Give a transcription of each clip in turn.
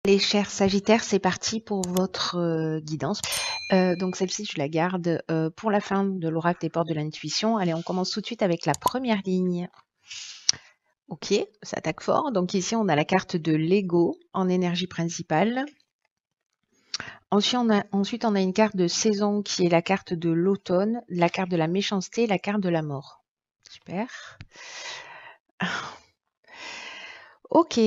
Les chers Sagittaires, c'est parti pour votre guidance. Donc celle-ci, je la garde pour la fin de l'oracle des portes de l'intuition. Allez, on commence tout de suite avec la première ligne. Ok, ça attaque fort. Donc ici, on a la carte de l'ego en énergie principale. Ensuite, on a une carte de saison qui est la carte de l'automne, la carte de la méchanceté, la carte de la mort. Super. Ok.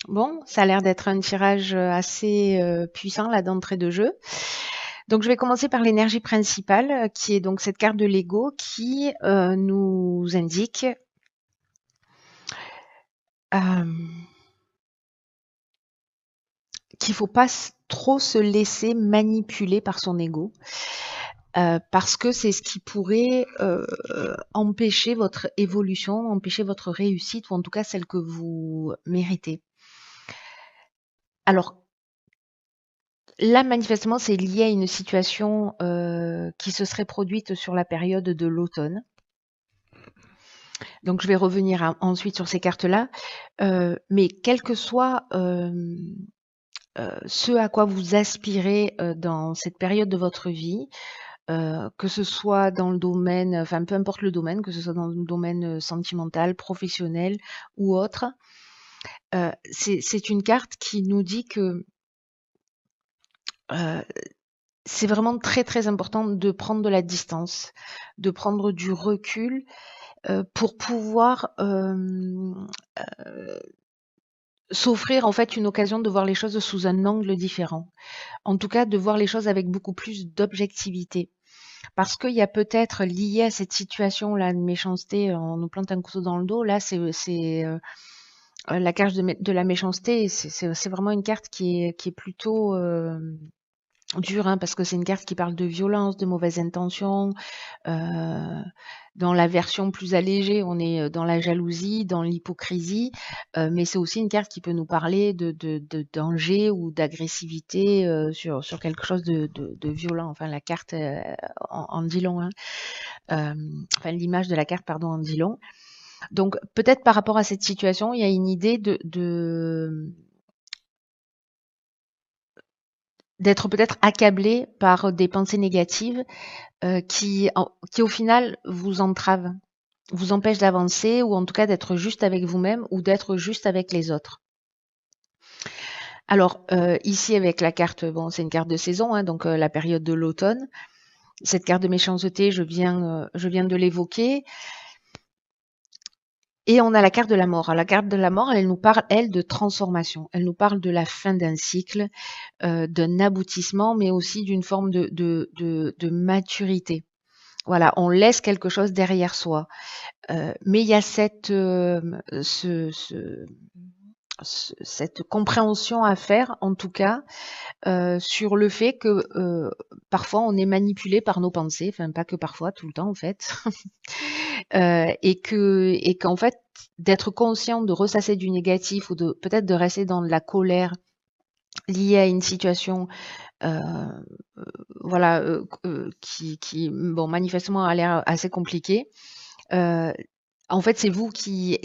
Bon, ça a l'air d'être un tirage assez puissant là d'entrée de jeu. Donc je vais commencer par l'énergie principale, qui est donc cette carte de l'ego qui nous indique qu'il ne faut pas trop se laisser manipuler par son ego. Parce que c'est ce qui pourrait empêcher votre évolution, empêcher votre réussite, ou en tout cas celle que vous méritez. Alors, là, manifestement, c'est lié à une situation qui se serait produite sur la période de l'automne. Donc, je vais revenir ensuite sur ces cartes-là. Mais quel que soit ce à quoi vous aspirez dans cette période de votre vie, que ce soit dans le domaine, enfin peu importe le domaine, que ce soit dans le domaine sentimental, professionnel ou autre, c'est une carte qui nous dit que c'est vraiment très très important de prendre de la distance, de prendre du recul pour pouvoir s'offrir en fait une occasion de voir les choses sous un angle différent. En tout cas, de voir les choses avec beaucoup plus d'objectivité. Parce qu'il y a peut-être lié à cette situation-là de méchanceté, on nous plante un couteau dans le dos, là c'est la carte de la méchanceté, c'est vraiment une carte qui est plutôt dure, hein, parce que c'est une carte qui parle de violence, de mauvaises intentions. Dans la version plus allégée, on est dans la jalousie, dans l'hypocrisie, mais c'est aussi une carte qui peut nous parler de danger ou d'agressivité sur quelque chose de violent. Enfin, la carte en dit long, hein. Enfin, l'image de la carte, pardon, en dit long. Donc, peut-être par rapport à cette situation, il y a une idée d'être peut-être accablé par des pensées négatives qui au final vous entravent, vous empêchent d'avancer ou en tout cas d'être juste avec vous-même ou d'être juste avec les autres. Alors ici avec la carte, bon c'est une carte de saison, hein, donc la période de l'automne. Cette carte de méchanceté, je viens de l'évoquer. Et on a la carte de la mort. Alors, la carte de la mort, elle nous parle, elle, de transformation. Elle nous parle de la fin d'un cycle, d'un aboutissement, mais aussi d'une forme de maturité. Voilà, on laisse quelque chose derrière soi. Mais il y a cette compréhension à faire, en tout cas, sur le fait que parfois on est manipulé par nos pensées, enfin pas que parfois, tout le temps en fait, et qu'en fait d'être conscient de ressasser du négatif ou de peut-être de rester dans de la colère liée à une situation voilà qui bon manifestement a l'air assez compliquée. En fait, c'est vous qui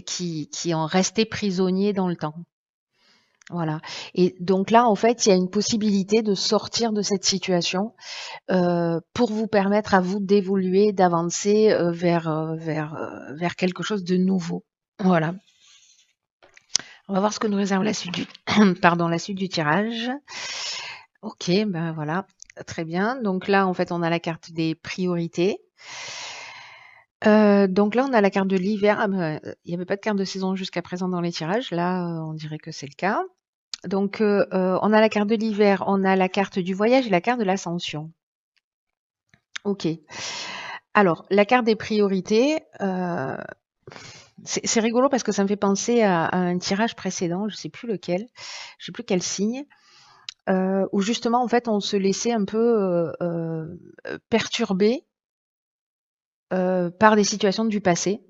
en restez prisonnier dans le temps. Voilà. Et donc là, en fait, il y a une possibilité de sortir de cette situation pour vous permettre à vous d'évoluer, d'avancer vers quelque chose de nouveau. Voilà. On va voir ce que nous réserve la suite du, pardon, la suite du tirage. Ok, ben voilà, très bien. Donc là, en fait, on a la carte des priorités. Donc là, on a la carte de l'hiver. Ah ben, il n'y avait pas de carte de saison jusqu'à présent dans les tirages. Là, on dirait que c'est le cas. Donc, on a la carte de l'hiver, on a la carte du voyage et la carte de l'ascension. Ok. Alors, la carte des priorités, c'est rigolo parce que ça me fait penser à un tirage précédent, je sais plus lequel, je sais plus quel signe, où justement, en fait, on se laissait un peu perturber par des situations du passé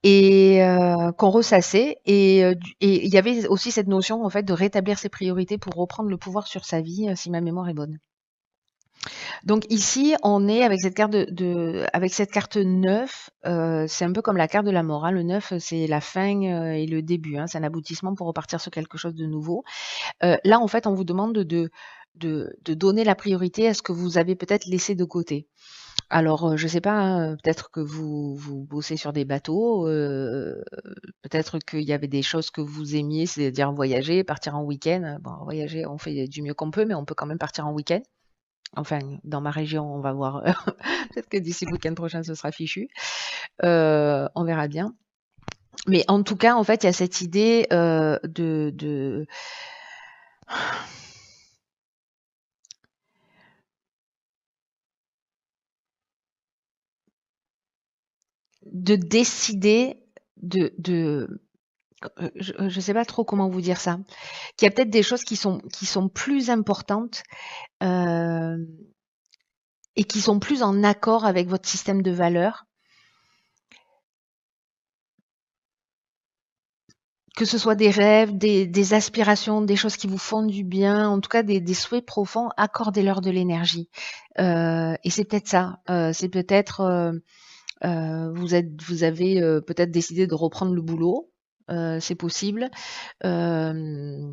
et qu'on ressassait. Et il y avait aussi cette notion, en fait, de rétablir ses priorités pour reprendre le pouvoir sur sa vie, si ma mémoire est bonne. Donc ici, on est avec cette carte avec cette carte 9, c'est un peu comme la carte de la mort, hein. Le 9, c'est la fin, et le début, hein. C'est un aboutissement pour repartir sur quelque chose de nouveau. Là, en fait, on vous demande de donner la priorité à ce que vous avez peut-être laissé de côté. Alors, je sais pas, hein, peut-être que vous bossez sur des bateaux, peut-être qu'il y avait des choses que vous aimiez, c'est-à-dire voyager, partir en week-end. Bon, voyager, on fait du mieux qu'on peut, mais on peut quand même partir en week-end. Enfin, dans ma région, on va voir. Peut-être que d'ici le week-end prochain, ce sera fichu. On verra bien. Mais en tout cas, en fait, il y a cette idée de décider je ne sais pas trop comment vous dire ça, qu'il y a peut-être des choses qui sont plus importantes, euh, et qui sont plus en accord avec votre système de valeurs, que ce soit des rêves, des aspirations, des choses qui vous font du bien, en tout cas des souhaits profonds, accordez-leur de l'énergie. Et c'est peut-être ça. C'est peut-être vous avez peut-être décidé de reprendre le boulot. C'est possible. Euh,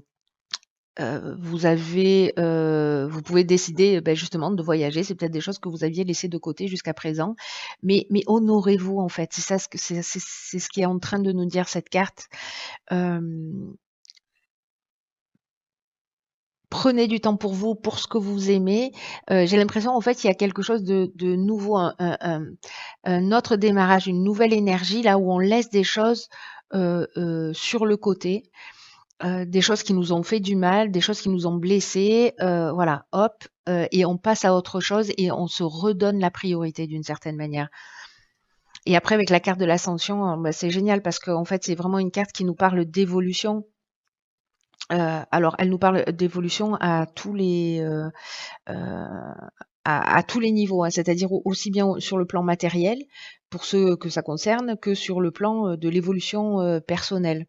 vous pouvez décider justement de voyager. C'est peut-être des choses que vous aviez laissées de côté jusqu'à présent, mais honorez-vous en fait. C'est ça c'est ce qui est en train de nous dire cette carte. Euh, Prenez du temps pour vous, pour ce que vous aimez. J'ai l'impression, en fait, il y a quelque chose de nouveau, un autre démarrage, une nouvelle énergie, là où on laisse des choses sur le côté, des choses qui nous ont fait du mal, des choses qui nous ont blessés. Voilà, hop, et on passe à autre chose et on se redonne la priorité d'une certaine manière. Et après, avec la carte de l'ascension, c'est génial parce qu'en fait, c'est vraiment une carte qui nous parle d'évolution. Alors, elle nous parle d'évolution à tous les niveaux, hein, c'est-à-dire aussi bien sur le plan matériel, pour ceux que ça concerne, que sur le plan de l'évolution personnelle,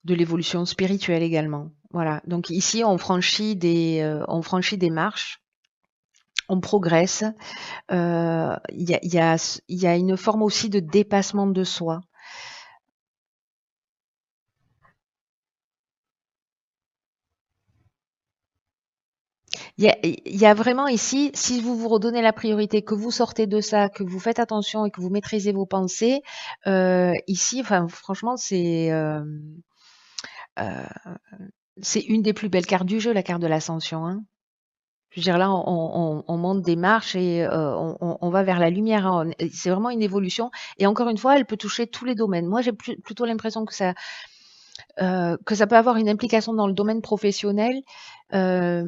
de l'évolution spirituelle également. Voilà. Donc ici, on franchit des marches, on progresse. Il y a une forme aussi de dépassement de soi. Il y a vraiment ici, si vous vous redonnez la priorité, que vous sortez de ça, que vous faites attention et que vous maîtrisez vos pensées, ici, enfin, franchement, euh, c'est une des plus belles cartes du jeu, la carte de l'ascension, hein. Je veux dire, là, on monte des marches et on va vers la lumière, hein. C'est vraiment une évolution. Et encore une fois, elle peut toucher tous les domaines. Moi, j'ai plutôt l'impression que ça peut avoir une implication dans le domaine professionnel, euh,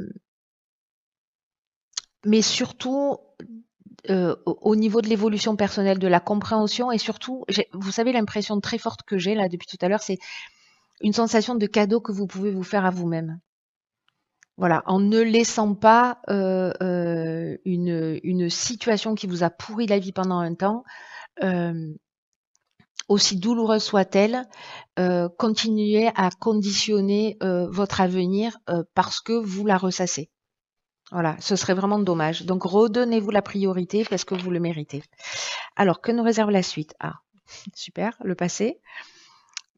mais surtout au niveau de l'évolution personnelle, de la compréhension et surtout, vous savez, l'impression très forte que j'ai là depuis tout à l'heure, c'est une sensation de cadeau que vous pouvez vous faire à vous-même. Voilà, en ne laissant pas une situation qui vous a pourri la vie pendant un temps, euh, aussi douloureuse soit-elle, continuer à conditionner votre avenir parce que vous la ressassez. Voilà, ce serait vraiment dommage. Donc redonnez-vous la priorité parce que vous le méritez. Alors, que nous réserve la suite? Ah, super, le passé.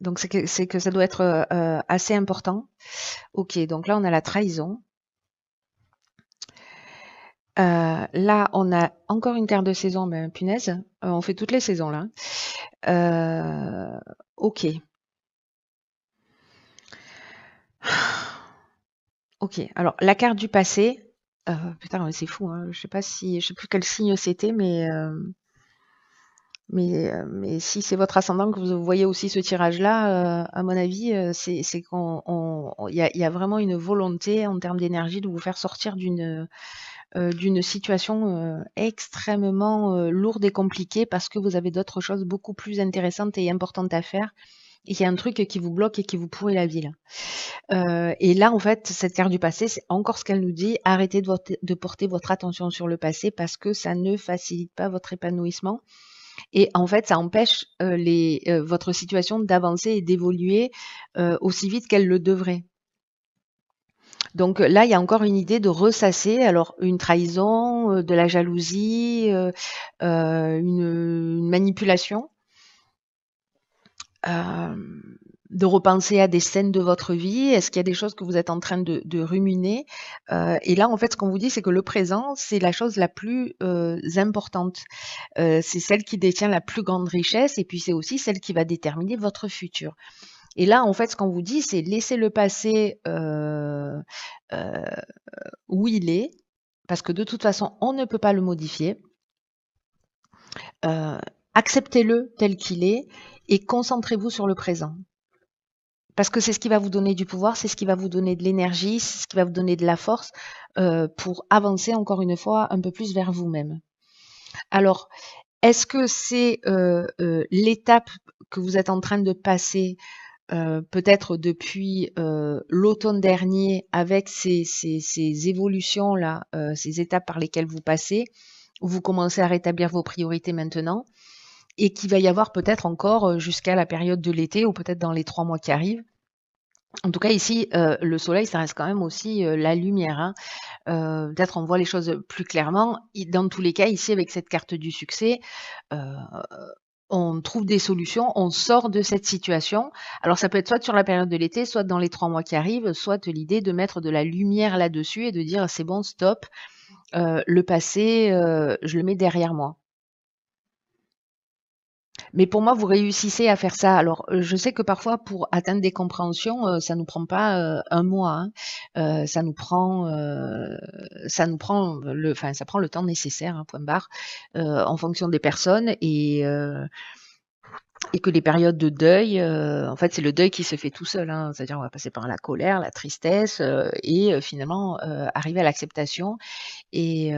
Donc c'est que ça doit être assez important. Ok, donc là on a la trahison. Là on a encore une carte de saison, mais punaise, on fait toutes les saisons là. Ok. Ok, alors la carte du passé, putain, ouais, c'est fou, hein. Je sais plus quel signe c'était, mais si c'est votre ascendant que vous voyez aussi ce tirage-là, à mon avis, c'est il y a vraiment une volonté en termes d'énergie de vous faire sortir d'une situation extrêmement lourde et compliquée parce que vous avez d'autres choses beaucoup plus intéressantes et importantes à faire. Et il y a un truc qui vous bloque et qui vous pourrit la vie là. Et là, en fait, cette carte du passé, c'est encore ce qu'elle nous dit. Arrêtez de porter votre attention sur le passé parce que ça ne facilite pas votre épanouissement. Et en fait, ça empêche votre situation d'avancer et d'évoluer aussi vite qu'elle le devrait. Donc là, il y a encore une idée de ressasser, alors une trahison, de la jalousie, une manipulation, de repenser à des scènes de votre vie. Est-ce qu'il y a des choses que vous êtes en train de ruminer? Et là, en fait, ce qu'on vous dit, c'est que le présent, c'est la chose la plus importante. C'est celle qui détient la plus grande richesse et puis c'est aussi celle qui va déterminer votre futur. Et là, en fait, ce qu'on vous dit, c'est laisser le passé euh, où il est, parce que de toute façon, on ne peut pas le modifier. Euh, Acceptez-le tel qu'il est et concentrez-vous sur le présent. Parce que c'est ce qui va vous donner du pouvoir, c'est ce qui va vous donner de l'énergie, c'est ce qui va vous donner de la force pour avancer encore une fois un peu plus vers vous-même. Alors, est-ce que c'est l'étape que vous êtes en train de passer peut-être depuis l'automne dernier avec ces évolutions-là, ces étapes par lesquelles vous passez, où vous commencez à rétablir vos priorités maintenant, et qu'il va y avoir peut-être encore jusqu'à la période de l'été ou peut-être dans les 3 mois qui arrivent. En tout cas, ici, le soleil, ça reste quand même aussi la lumière. Hein. Peut-être on voit les choses plus clairement. Dans tous les cas, ici, avec cette carte du succès, on trouve des solutions, on sort de cette situation. Alors ça peut être soit sur la période de l'été, soit dans les 3 mois qui arrivent, soit l'idée de mettre de la lumière là-dessus et de dire c'est bon, stop, le passé, je le mets derrière moi. Mais pour moi, vous réussissez à faire ça. Alors, je sais que parfois, pour atteindre des compréhensions, ça nous prend pas un mois. Hein. Ça prend le temps nécessaire, hein, point barre, en fonction des personnes et que les périodes de deuil, en fait, c'est le deuil qui se fait tout seul. Hein. C'est-à-dire, on va passer par la colère, la tristesse, et finalement arriver à l'acceptation. Et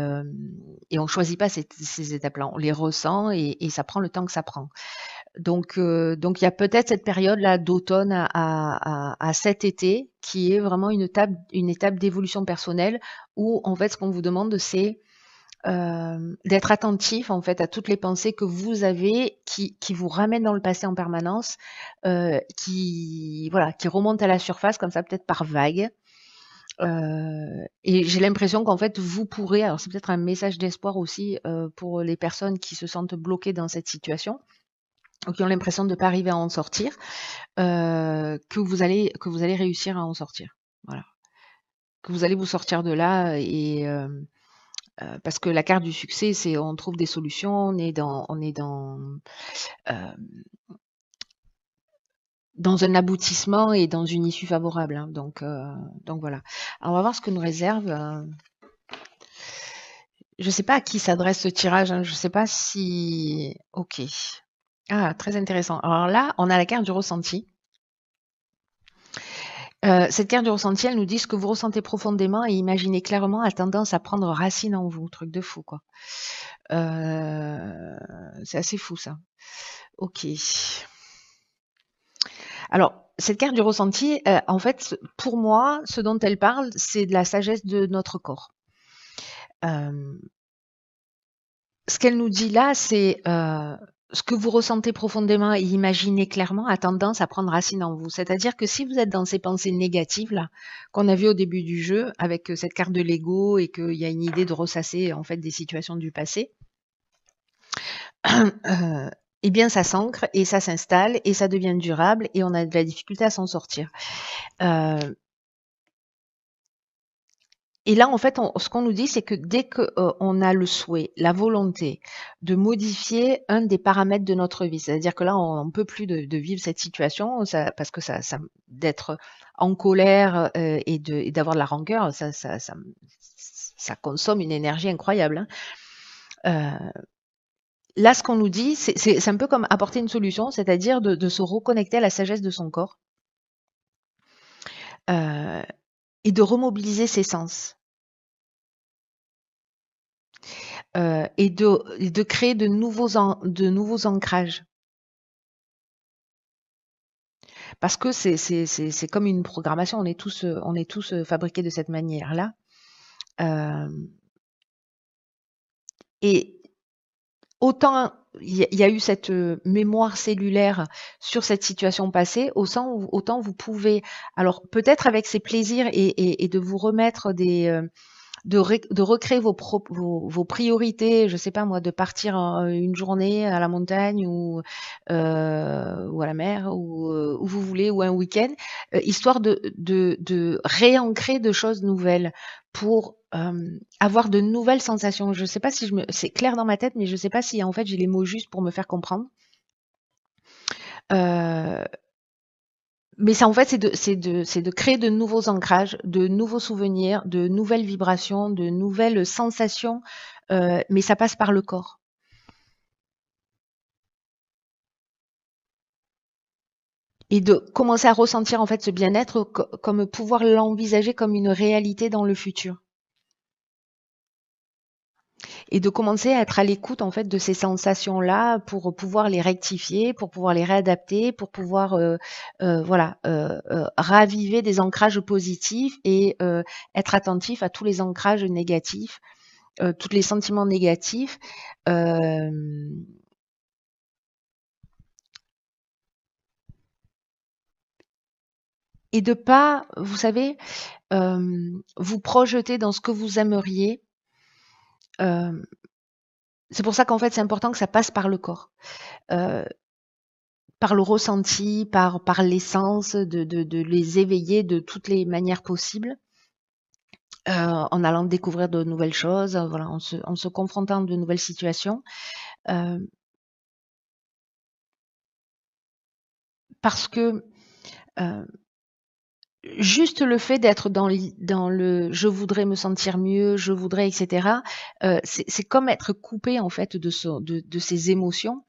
on choisit pas ces étapes-là. On les ressent et ça prend le temps que ça prend. Donc il y a peut-être cette période-là d'automne à cet été qui est vraiment une étape d'évolution personnelle où en fait ce qu'on vous demande c'est d'être attentif en fait à toutes les pensées que vous avez qui vous ramènent dans le passé en permanence, qui voilà, qui remontent à la surface comme ça peut-être par vagues. Et j'ai l'impression qu'en fait vous pourrez, alors c'est peut-être un message d'espoir aussi pour les personnes qui se sentent bloquées dans cette situation ou qui ont l'impression de ne pas arriver à en sortir, que vous allez réussir à en sortir. Voilà. Que vous allez vous sortir de là et parce que la carte du succès, c'est on trouve des solutions, euh, dans un aboutissement et dans une issue favorable. Hein. Donc voilà. Alors, on va voir ce que nous réserve. Je ne sais pas à qui s'adresse ce tirage. Hein. Je ne sais pas si. Ok. Ah, très intéressant. Alors là, on a la carte du ressenti. Cette carte du ressenti, elle nous dit ce que vous ressentez profondément et imaginez clairement a tendance à prendre racine en vous. Truc de fou, quoi. C'est assez fou, ça. Ok. Alors, cette carte du ressenti, en fait, pour moi, ce dont elle parle, c'est de la sagesse de notre corps. Ce qu'elle nous dit là, c'est ce que vous ressentez profondément et imaginez clairement a tendance à prendre racine en vous. C'est-à-dire que si vous êtes dans ces pensées négatives là qu'on a vues au début du jeu avec cette carte de Lego et qu'il y a une idée de ressasser en fait des situations du passé, eh bien ça s'ancre et ça s'installe et ça devient durable et on a de la difficulté à s'en sortir. Et là, en fait, ce qu'on nous dit, c'est que dès qu'on a le souhait, la volonté de modifier un des paramètres de notre vie, c'est-à-dire que là, on ne peut plus de vivre cette situation, parce que d'être en colère et d'avoir de la rancœur, ça consomme une énergie incroyable. Hein. Là, ce qu'on nous dit, c'est un peu comme apporter une solution, c'est-à-dire de se reconnecter à la sagesse de son corps et de remobiliser ses sens. Et de créer de nouveaux ancrages. Parce que c'est comme une programmation, on est tous fabriqués de cette manière-là. Et autant il y a eu cette mémoire cellulaire sur cette situation passée, autant vous pouvez, alors peut-être avec ces plaisirs et de vous remettre de recréer vos priorités, je sais pas moi, de partir une journée à la montagne ou à la mer ou où vous voulez ou un week-end, histoire de réancrer de choses nouvelles pour avoir de nouvelles sensations. Je sais pas si c'est clair dans ma tête, mais je sais pas si en fait j'ai les mots justes pour me faire comprendre. Euh, mais ça, en fait, c'est de créer de nouveaux ancrages, de nouveaux souvenirs, de nouvelles vibrations, de nouvelles sensations, mais ça passe par le corps. Et de commencer à ressentir en fait ce bien-être comme pouvoir l'envisager comme une réalité dans le futur. Et de commencer à être à l'écoute en fait de ces sensations-là pour pouvoir les rectifier, pour pouvoir les réadapter, pour pouvoir voilà raviver des ancrages positifs et être attentif à tous les ancrages négatifs, tous les sentiments négatifs. euh, et de pas, vous savez, vous projeter dans ce que vous aimeriez. euh, c'est pour ça qu'en fait c'est important que ça passe par le corps. Euh, par le ressenti, par l'essence, de les éveiller de toutes les manières possibles, en allant découvrir de nouvelles choses, voilà, en se confrontant à de nouvelles situations. Euh, parce que euh, juste le fait d'être dans le je voudrais me sentir mieux, je voudrais, etc., c'est comme être coupé en fait de ses émotions.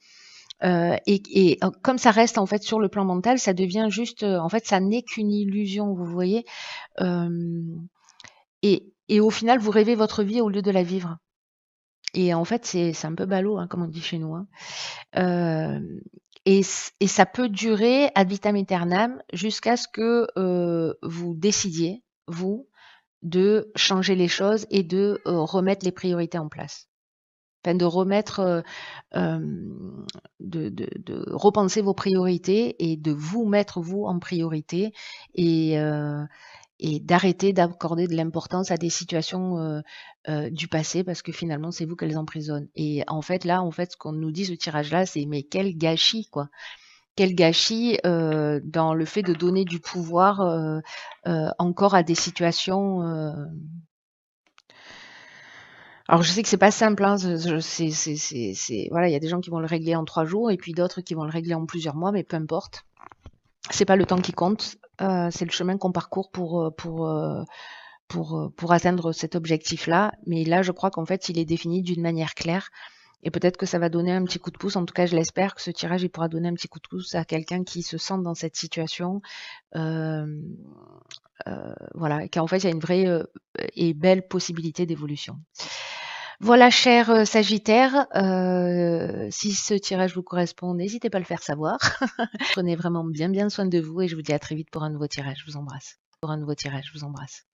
Et comme ça reste en fait sur le plan mental, ça devient juste, en fait, ça n'est qu'une illusion, vous voyez. Euh, et au final, vous rêvez votre vie au lieu de la vivre. Et en fait, c'est un peu ballot, hein, comme on dit chez nous. Hein. Euh, et ça peut durer ad vitam aeternam jusqu'à ce que vous décidiez, vous, de changer les choses et de remettre les priorités en place. Enfin, de remettre, de repenser vos priorités et de vous mettre, vous, en priorité. Et d'arrêter d'accorder de l'importance à des situations du passé parce que finalement c'est vous qu'elles emprisonnent. Et en fait là, en fait, ce qu'on nous dit ce tirage-là, c'est mais quel gâchis quoi. Quel gâchis dans le fait de donner du pouvoir encore à des situations. Alors je sais que c'est pas simple, hein, voilà, il y a des gens qui vont le régler en 3 jours et puis d'autres qui vont le régler en plusieurs mois, mais peu importe. C'est pas le temps qui compte, c'est le chemin qu'on parcourt pour atteindre cet objectif-là. Mais là, je crois qu'en fait, il est défini d'une manière claire. Et peut-être que ça va donner un petit coup de pouce. En tout cas, je l'espère que ce tirage, il pourra donner un petit coup de pouce à quelqu'un qui se sent dans cette situation. Euh, voilà, et qu'en fait, il y a une vraie et belle possibilité d'évolution. Voilà, cher Sagittaire, si ce tirage vous correspond, n'hésitez pas à le faire savoir. Prenez vraiment bien soin de vous et je vous dis à très vite pour un nouveau tirage. Je vous embrasse. Pour un nouveau tirage, je vous embrasse.